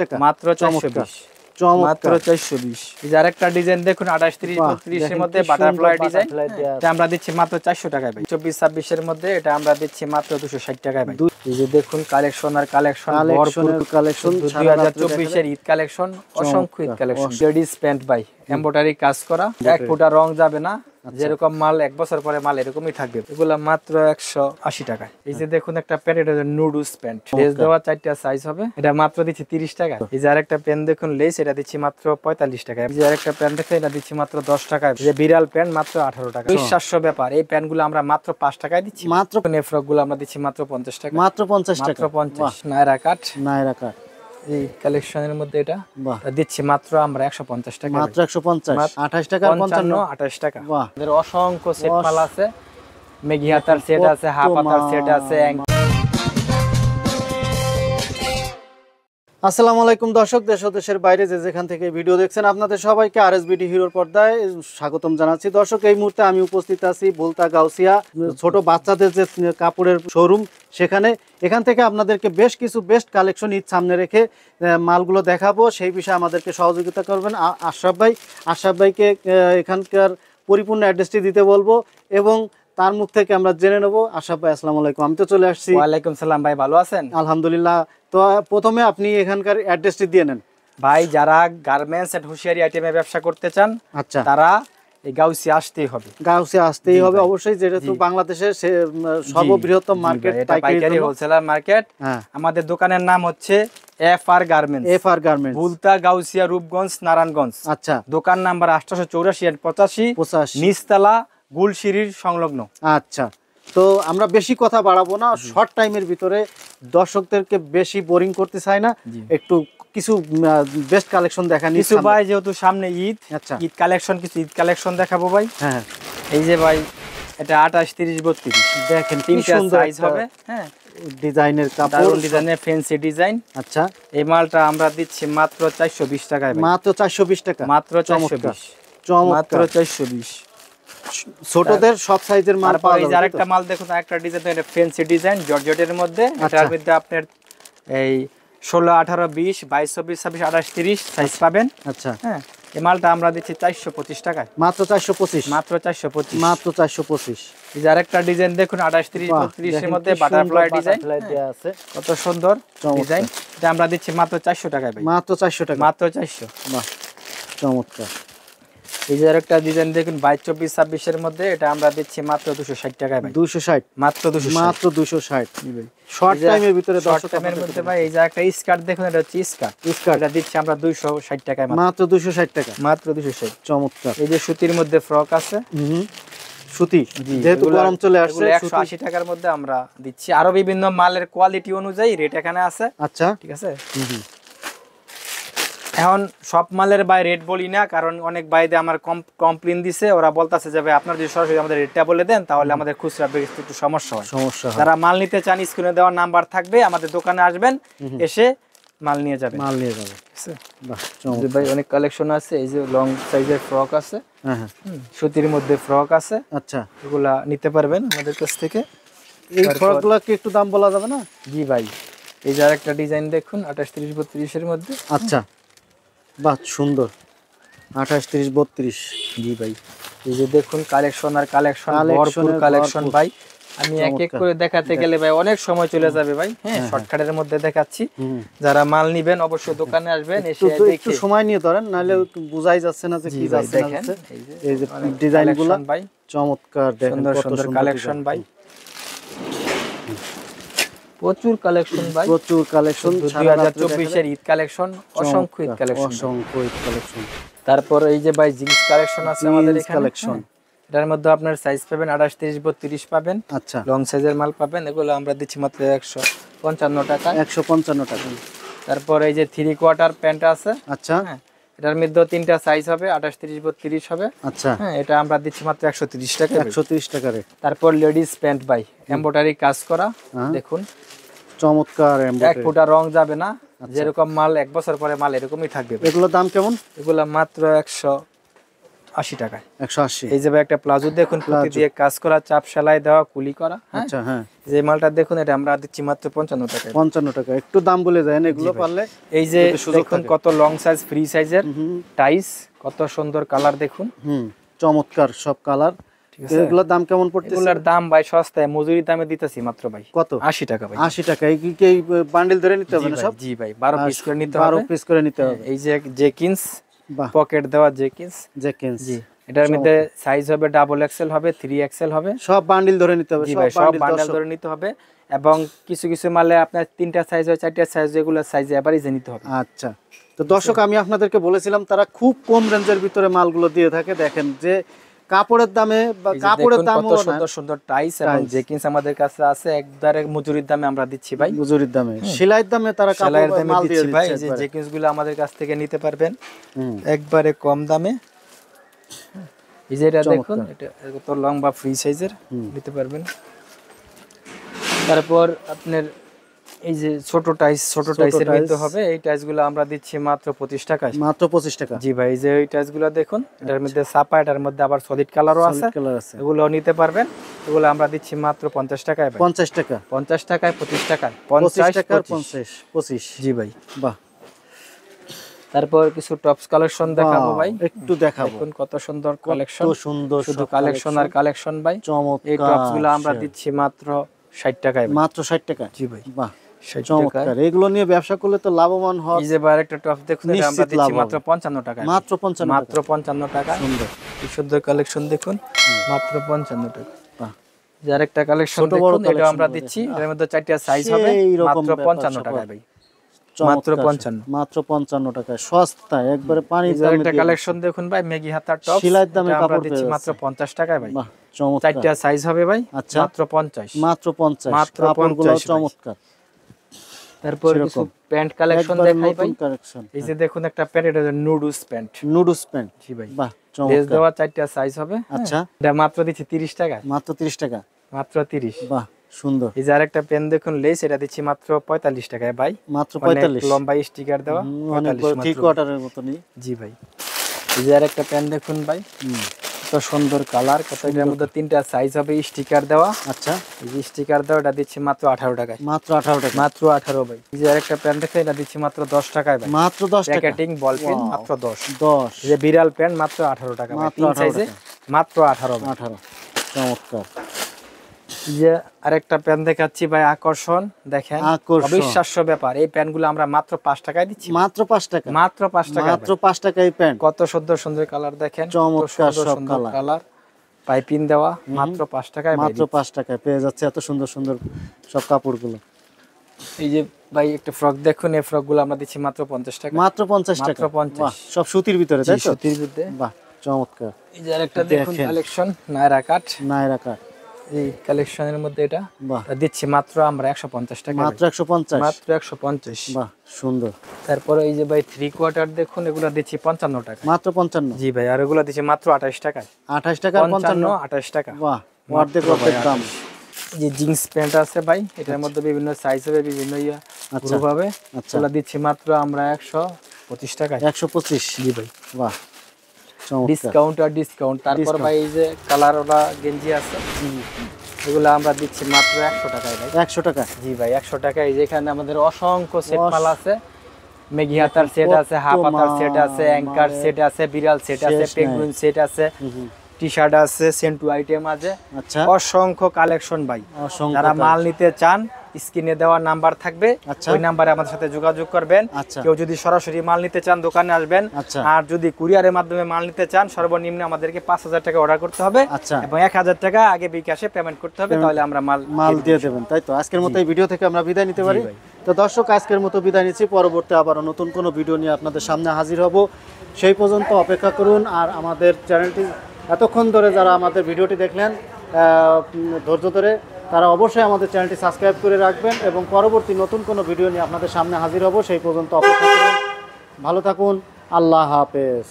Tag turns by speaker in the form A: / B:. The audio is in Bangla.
A: টাকা
B: মাত্র 420 মাত্র 420 এই যে আরেকটা ডিজাইন দেখুন 28 30 32 এর মধ্যে বাটারফ্লাই ডিজাইন এটা আমরা দিচ্ছি মাত্র 400 টাকায় ভাই 24 26 এর মধ্যে এটা আমরা দিচ্ছি মাত্র 260 টাকায় ভাই এই যে দেখুন কালেকশন আর কালেকশন ভরপুর
A: কালেকশন
B: 2024 এর ঈদ কালেকশন অসংখ্য ঈদ কালেকশন লেডিস প্যান্ট ভাই এমব্রয়ডারি কাজ করা এক ফোঁটা রং যাবে না যেরকম মাল এক বছর পরে মাল এরকমই থাকবে এগুলা মাত্র 180 টাকায় এই যে দেখুন একটা প্যান্ট এটা নুডলস প্যান্ট লেস দেওয়া চারটা সাইজ হবে এটা মাত্র দিচ্ছি 30 টাকা এই যে আরেকটা প্যান্ট দেখুন লেস এটা দিচ্ছি মাত্র 45 টাকা এই যে আরেকটা প্যান্ট দেখেন এটা দিচ্ছি মাত্র 10 টাকায় এই যে বিড়াল প্যান্ট মাত্র 18 টাকা 700 ব্যাপার এই প্যান্টগুলো আমরা মাত্র 5 টাকায় দিচ্ছি
A: মাত্র
B: নেফ্রক গুলো আমরা দিচ্ছি মাত্র 50 টাকা
A: মাত্র 50 টাকা
B: মাত্র 50 নায়রা কাট এই কালেকশনের মধ্যে এটা দিচ্ছি মাত্র আমরা 150 টাকা
A: মাত্র 150 28 টাকা 55
B: 28 টাকা আমাদের অসংখ্য সেট মাল আছে মেগি হাতার সেট আছে হাফ হাতার সেট আছে
A: আসসালামু আলাইকুম দর্শক দেশ ও দেশের বাইরে যে যেখান থেকে ভিডিও দেখছেন আপনাদের সবাইকে আরএসবিডি হিরোর পর্দায় স্বাগতম জানাচ্ছি। দর্শক এই মুহূর্তে আমি উপস্থিত আছি ভুলতা গাউসিয়া ছোট বাচ্চাদের যে কাপড়ের শোরুম সেখানে এখান থেকে আপনাদেরকে বেশ কিছু বেস্ট কালেকশন ঈদ সামনে রেখে মালগুলো দেখাবো সেই বিষয়ে আমাদেরকে সহযোগিতা করবেন আশরাফ ভাইকে এখানকার পরিপূর্ণ অ্যাড্রেসটি দিতে বলবো এবং তার মুখ থেকে আমরা জেনে নেব। আশরাফ ভাই আসসালামু আলাইকুম। আমি তো চলে আসছি।
B: ওয়ালাইকুম সালাম ভাই, ভালো আছেন?
A: আলহামদুলিল্লাহ। তো প্রথমে আপনি এখানকার অ্যাড্রেসটি দিয়ে নেন।
B: ভাই যারা গার্মেন্টস এন্ড হুশিয়ারি আইটেমে ব্যবসা করতে চান
A: আচ্ছা
B: তারা এই গাউসিয়া আসতেই হবে।
A: গাউসিয়া আসতেই হবে অবশ্যই, যেটা তো বাংলাদেশের সর্ববৃহৎ মার্কেট,
B: পাইকারি হোলসেলার মার্কেট। আমাদের দোকানের নাম হচ্ছে এফআর গার্মেন্টস, ভুলতা গাউসিয়া রূপগঞ্জ নারায়ণগঞ্জ।
A: আচ্ছা,
B: দোকান নাম্বার 884 85 নিচতলা গুলশিরির সংলগ্ন।
A: আচ্ছা, তো আমরা বেশি কথা বাড়াবো না, শর্ট টাইমের ভিতরে দর্শকদেরকে বেশি বোরিং করতে চাই না, একটু কিছু বেস্ট কালেকশন দেখানি
B: কিছু ভাই, যেহেতু সামনে ঈদ।
A: আচ্ছা,
B: ঈদ কালেকশন কিছু ঈদ কালেকশন দেখাবো ভাই।
A: হ্যাঁ,
B: এই যে ভাই এটা 28 30 32
A: দেখেন কি
B: তিনটা
A: সুন্দর
B: সাইজ হবে। হ্যাঁ,
A: ডিজাইনের কাপড়,
B: ডিজাইনের ফ্যান্সি ডিজাইন।
A: আচ্ছা,
B: এই মালটা আমরা দিচ্ছি মাত্র 420 টাকায় ভাই।
A: মাত্র 420 টাকা,
B: মাত্র 420, মাত্র 420।
A: ছোটদের সব সাইজের মাল পাওয়া যাবে।
B: এই যে আরেকটা মাল দেখুন, একটা ডিজাইন, এটা ফ্যান্সি ডিজাইন জর্জেটের মধ্যে। এটার মধ্যে আপনার এই 16 18 20 22 24 26 28 30 সাইজ পাবেন।
A: আচ্ছা,
B: হ্যাঁ, এই মালটা আমরা দিচ্ছি 425 টাকায়।
A: মাত্র 425,
B: মাত্র 425,
A: মাত্র 425।
B: এই যে আরেকটা ডিজাইন দেখুন 28 30 32 এর মধ্যে বাটারফ্লাই ডিজাইন দেয়া আছে, কত সুন্দর ডিজাইন। এটা আমরা দিচ্ছি মাত্র 400 টাকায় ভাই।
A: মাত্র 400 টাকা,
B: মাত্র 400।
A: বাহ, চমৎকার।
B: এই যে আরেকটা ডিজাইন দেখুন 22 24 26 এর মধ্যে, এটা আমরা দিচ্ছি মাত্র 260 টাকায় ভাই।
A: 260,
B: মাত্র 260,
A: মাত্র 260 শর্ট টাইমের ভিতরে,
B: শর্ট টাইমের মধ্যে ভাই। এই যে একটা স্কার্ট দেখুন, এটা হচ্ছে স্কার্ট, এটা দিচ্ছি আমরা 260 টাকায়।
A: মাত্র 260 টাকা,
B: মাত্র 260।
A: চমৎকার।
B: এই যে সুতির মধ্যে ফ্রক আছে,
A: সুতি, যেহেতু গরম চলে আসছে,
B: 180 টাকার মধ্যে আমরা দিচ্ছি। আরো বিভিন্ন মালের কোয়ালিটি অনুযায়ী রেট এখানে আছে।
A: আচ্ছা,
B: ঠিক আছে। এখন সব মালের ভাই রেট বলি না, কারণ অনেক ভাইদে আমার কমপ্লেইন দিছে, ওরা বলতাছে যে ভাই আপনারা যদি সরাসরি আমাদের রেটটা বলে দেন তাহলে আমাদের খুচরা বেচতে একটু সমস্যা হয়। যারা মাল নিতে চান স্ক্রিনে দেওয়া নাম্বার থাকবে, আমাদের দোকানে আসবেন, এসে মাল নিয়ে যাবেন।
A: বাহ, চমৎকার
B: ভাই অনেক কালেকশন আছে। এই যে লং সাইজের ফ্রক আছে, সুতির মধ্যে ফ্রক আছে।
A: আচ্ছা,
B: এগুলা নিতে পারবেন আমাদের কাছ থেকে।
A: এই ফ্রকগুলো কি একটু দাম বলা যাবে না?
B: জি ভাই, এই যে আরেকটা ডিজাইন দেখুন 28 30 32 এর মধ্যে।
A: আচ্ছা, বাহ, সুন্দর, 28 30 32।
B: জি ভাই, এই যে দেখুন কালেকশন আর কালেকশন, ভরপুর কালেকশন ভাই। আমি এক এক করে দেখাতে গেলে ভাই অনেক সময় চলে যাবে ভাই। হ্যাঁ, শর্টকাটের মধ্যে দেখাচ্ছি। যারা মাল নেবেন অবশ্যই দোকানে আসবেন, এসে
A: একটু সময় নিয়ে ধরেন, নাহলে বোঝাই যাচ্ছে না যে কি যাচ্ছে।
B: দেখেন
A: এই যে ডিজাইনগুলো ভাই চমৎকার, দেখেন
B: সুন্দর সুন্দর কালেকশন ভাই, প্রচুর কালেকশন ভাই,
A: প্রচুর কালেকশন।
B: 2024 এর ঈদ কালেকশন, অসংখ্য ঈদ কালেকশন,
A: অসংখ্য ঈদ কালেকশন।
B: তারপর এই যে ভাই জিন্স কালেকশন আছে আমাদের এখানে
A: কালেকশন।
B: এটার মধ্যে আপনার সাইজ পাবেন 28 30 32 পাবেন।
A: আচ্ছা,
B: লং সাইজের মাল পাবেন। এগুলো আমরা দিচ্ছি মাত্র 155 টাকা,
A: 155 টাকা।
B: তারপর এই যে 3 কোয়ার্টার প্যান্ট আছে।
A: আচ্ছা,
B: এটার মধ্যে তিনটা সাইজ হবে, 28 30 32 হবে।
A: আচ্ছা,
B: হ্যাঁ, এটা আমরা দিচ্ছি মাত্র 130 টাকা,
A: 130 টাকা রে।
B: তারপর লেডিস প্যান্ট ভাই এমব্রয়ডারি কাজ করা, দেখুন
A: চমৎকার,
B: এক ফোঁটা রং যাবে না, যেরকম মাল এক বছর পরে মাল এরকমই থাকবে।
A: এগুলোর দাম কেমন?
B: এগুলো মাত্র 80 টাকায়।
A: 180।
B: এই যে ভাই একটা প্লাজো দেখুন, পুঁতি দিয়ে কাজ করা, চাপ সেলাই দেওয়া, কুলি করা।
A: আচ্ছা হ্যাঁ,
B: যে মালটা দেখুন এটা আমরা দিচ্ছি মাত্র 55 টাকায়।
A: 55 টাকা। একটু দাম বলে দেন এগুলো পারলে।
B: এই যে দেখুন কত লং সাইজ ফ্রি সাইজের টাইস, কত সুন্দর কালার দেখুন।
A: চমৎকার সব কালার। এগুলোর দাম কেমন পড়তেছে?
B: এগুলোর দাম ভাই সস্তায়, মজুরি দামে দিতেছি মাত্র ভাই
A: কত?
B: 80 টাকা ভাই।
A: 80 টাকা। এই কি বান্ডেল ধরে নিতে হবে না সব?
B: জি ভাই 12 পিস করে নিতে হবে।
A: 12 পিস করে নিতে হবে।
B: এই যে জেকিন্স,
A: বাহ,
B: পকেট দেওয়া জেকিন্স।
A: জেকিন্স।
B: জি, এটার মধ্যে সাইজ হবে ডাবল এক্সেল হবে, 3XL হবে।
A: সব বান্ডেল ধরে নিতে হবে।
B: জি ভাই সব বান্ডেল ধরে নিতে হবে, এবং কিছু কিছু মালে আপনার 3টা সাইজ হয়, 4টা সাইজ, এগুলো সাইজ এভারেজে নিতে হবে।
A: আচ্ছা, তো দর্শক আমি আপনাদেরকে বলেছিলাম তারা খুব কম রেঞ্জের ভিতরে মালগুলো দিয়ে থাকে। দেখেন যে কাপড়ের দামে বা কাপড়ের দামও
B: কত সুন্দর সুন্দর টাইস এবং জেকিন্স আমাদের কাছে আছে, একবারে মজুরির দামে আমরা দিচ্ছি ভাই।
A: মজুরির দামে, সেলাইয়ের দামে তারা
B: সেলাইয়ের
A: কাপড়
B: দামে
A: মাল দিয়ে
B: দিচ্ছি ভাই।
A: দিচ্ছে
B: এই যে জেকিন্স গুলো আমাদের কাছ থেকে নিতে পারবেন একবারে কম দামে। এই যে এটা দেখুন, এটা কত লং বা ফ্রি সাইজের নিতে পারবেন। তারপর আপনার এই যে ছোট টাইসের মধ্যে হবে, এই টাইসগুলো আমরা দিচ্ছি মাত্র 25 টাকায়।
A: মাত্র 25 টাকা।
B: জি ভাই, এই যে এই টাইসগুলো দেখুন, এটার মধ্যে ছাপা, এটার মধ্যে আবার সলিড কালারও আছে, এগুলো নিতে পারবেন। এগুলো আমরা দিচ্ছি মাত্র 50 টাকায় ভাই।
A: 50 টাকা।
B: 50 টাকায় 25 টাকায়
A: 50 টাকা 25।
B: জি ভাই।
A: বাহ,
B: তারপর কিছু টপস কালেকশন দেখাবো ভাই,
A: একটু দেখাবো।
B: দেখুন কত সুন্দর কালেকশন,
A: কত সুন্দর
B: শুধু কালেকশন আর কালেকশন ভাই।
A: চমৎকার।
B: এই টপস গুলো আমরা দিচ্ছি মাত্র 60 টাকায় ভাই।
A: মাত্র 60 টাকা।
B: জি ভাই।
A: বাহ,
B: 60 টাকায়।
A: চমৎকার। এগুলো নিয়ে ব্যবসা করলে তো লাভবান হয়।
B: এই যে ভাই একটা টপস দেখুন, এটা আমরা দিচ্ছি মাত্র 55 টাকায়।
A: মাত্র 55
B: মাত্র 55 টাকা।
A: সুন্দর,
B: কি সুন্দর কালেকশন দেখুন, মাত্র 55 টাকা।
A: বাহ,
B: যে আরেকটা কালেকশন দেখুন, এটা আমরা দিচ্ছি, এর মধ্যে 4টা সাইজ হবে, মাত্র 55 টাকায় ভাই। মাত্র 55।
A: মাত্র 55 টাকায়, সস্তা একবারে পানির
B: যে
A: দামে।
B: একটা কালেকশন দেখুন ভাই, মেগি হাতার টপ,
A: সেলাইয়ের দামে
B: আমরা
A: কাপড়
B: দিচ্ছি মাত্র 50 টাকায় ভাই।
A: বাহ, চমৎকার।
B: 4টা সাইজ হবে ভাই।
A: আচ্ছা,
B: মাত্র 50।
A: মাত্র 50।
B: মাত্র
A: কাপড়গুলো
B: 50
A: চমৎকার।
B: তারপর কিছু প্যান্ট কালেকশন দেখাই ভাই।
A: কালেকশন।
B: এই যে দেখুন একটা প্যান্ট, এটা নুডলস প্যান্ট।
A: Noodles pant.
B: জি ভাই।
A: বাহ,
B: লেস
A: চমৎকার।
B: দেওয়া 4টা সাইজ হবে।
A: আচ্ছা,
B: এটা মাত্র দিচ্ছি 30 টাকায়।
A: মাত্র 30 টাকা।
B: মাত্র 30।
A: বাহ, সুন্দর।
B: এই যে আরেকটা পেন দেখুন লেস, এটা দিচ্ছি মাত্র 45 টাকায় ভাই।
A: মাত্র 45।
B: লম্বা স্টিকার দেওয়া,
A: অনেক
B: 45
A: থ্রি কোয়ার্টারের মতনই।
B: জি ভাই। এই যে আরেকটা পেন দেখুন ভাই, কত সুন্দর কালার, কত, এটার মধ্যে 3টা সাইজ হবে, স্টিকার দেওয়া।
A: আচ্ছা,
B: এই যে স্টিকার দেওয়া, এটা দিচ্ছি মাত্র 18 টাকায়।
A: মাত্র 18 টাকা।
B: মাত্র 18 ভাই। এই যে আরেকটা পেন দেখে, এটা দিচ্ছি মাত্র 10 টাকায় ভাই।
A: মাত্র 10 টাকা।
B: প্যাকেটিং বল পেন মাত্র 10।
A: 10।
B: এই যে বিড়াল পেন মাত্র 18 টাকা ভাই।
A: মাত্র
B: 3
A: 18
B: সাইজে
A: টাকা।
B: মাত্র 18 ভাই।
A: 18। চমৎকার।
B: এই যে আরেকটা পেন দেখাচ্ছি ভাই, আকর্ষণ দেখেন,
A: আকর্ষণ।
B: অবিশ্বাস্য ব্যাপার। এই পেনগুলো আমরা মাত্র 5 টাকায় দিচ্ছি।
A: মাত্র 5 টাকা।
B: মাত্র 5 টাকা।
A: মাত্র 5 টাকায় প্যান্ট।
B: কত সুন্দর সুন্দর কালার দেখেন,
A: চমৎকার সব
B: কালার, পাইপিং দেওয়া, মাত্র 5 টাকায়।
A: মাত্র 5 টাকায় পেয়ে যাচ্ছে এত সুন্দর সুন্দর সব কাপড়গুলো।
B: এই যে ভাই একটা ফ্রক দেখুন, এই ফ্রকগুলো আমরা দিচ্ছি মাত্র 50 টাকা।
A: মাত্র 50 টাকা।
B: মাত্র 50।
A: বাহ, সব সুতির ভিতরে তাই তো?
B: সুতির মধ্যে।
A: বাহ, চমৎকার।
B: এই যে আরেকটা দেখুন কালেকশন, নায়রা কাট।
A: নায়রা কাট।
B: এই কালেকশনের মধ্যে এটা
A: বাহ,
B: দিচ্ছি মাত্র আমরা 150 টাকা।
A: মাত্র 150।
B: মাত্র 150।
A: বাহ, সুন্দর।
B: তারপরে এই যে ভাই 3 কোয়ার্টার দেখুন, এগুলো দিচ্ছি 55 টাকা।
A: মাত্র 55।
B: জি ভাই, আর এগুলো দিচ্ছি মাত্র 28 টাকায়।
A: 28 টাকা 55।
B: 28 টাকা।
A: বাহ, অর্ধেক অর্ধেক দাম।
B: যে জিন্স প্যান্ট আছে ভাই, এটার মধ্যে বিভিন্ন সাইজ হবে, বিভিন্ন গ্রুপ হবে। এগুলো দিচ্ছি মাত্র আমরা 125 টাকায়।
A: 125।
B: জি ভাই।
A: বাহ, চমৎকার।
B: ডিসকাউন্ট আর ডিসকাউন্ট। তারপর ভাই এই যে কালার ওলা গেঞ্জি আছে, এগুলো আমরা দিচ্ছি মাত্র 100 টাকায় ভাই।
A: 100 টাকা।
B: জি ভাই, 100 টাকায়। এই যে এখানে আমাদের অসংখ্য সেট মাল আছে, মেগি হাতার সেট আছে, হাফ হাতার সেট আছে, অ্যাঙ্কার সেট আছে, বিড়াল সেট আছে, পেঙ্গুইন সেট আছে, টি শার্ট আছে, সেন্টু আইটেম আছে।
A: আচ্ছা,
B: অসংখ্য কালেকশন ভাই।
A: অসংখ্য।
B: যারা মাল নিতে চান, স্ক্রিনে দেওয়া নাম্বার থাকবে,
A: আচ্ছা,
B: ওই নাম্বারে আমাদের সাথে যোগাযোগ করবেন।
A: আচ্ছা,
B: কেউ যদি সরাসরি মাল নিতে চান দোকানে আসবেন,
A: আচ্ছা,
B: আর যদি কুরিয়ারের মাধ্যমে মাল নিতে চান সর্বনিম্ন আমাদেরকে 5000 টাকা অর্ডার করতে হবে,
A: আচ্ছা,
B: এবং 1000 টাকা আগে বিকাশে পেমেন্ট করতে হবে, তাহলে আমরা মাল
A: দিয়ে দেবেন। তাই তো, আজকের মতো এই ভিডিও থেকে আমরা বিদায় নিতে পারি। তো দর্শক, আজকের মতো বিদায় নিচ্ছি। পরবর্তী আবার নতুন কোনো ভিডিও নিয়ে আপনাদের সামনে হাজির হব। সেই পর্যন্ত অপেক্ষা করুন। আর আমাদের চ্যানেলটি এতক্ষণ ধরে যারা আমাদের ভিডিওটি দেখলেন ধৈর্য ধরে, তারা অবশ্যই আমাদের চ্যানেলটি সাবস্ক্রাইব করে রাখবেন, এবং পরবর্তী নতুন কোনো ভিডিও নিয়ে আপনাদের সামনে হাজির হব। সেই পর্যন্ত অপেক্ষা করুন। ভালো থাকুন। আল্লাহ হাফেজ।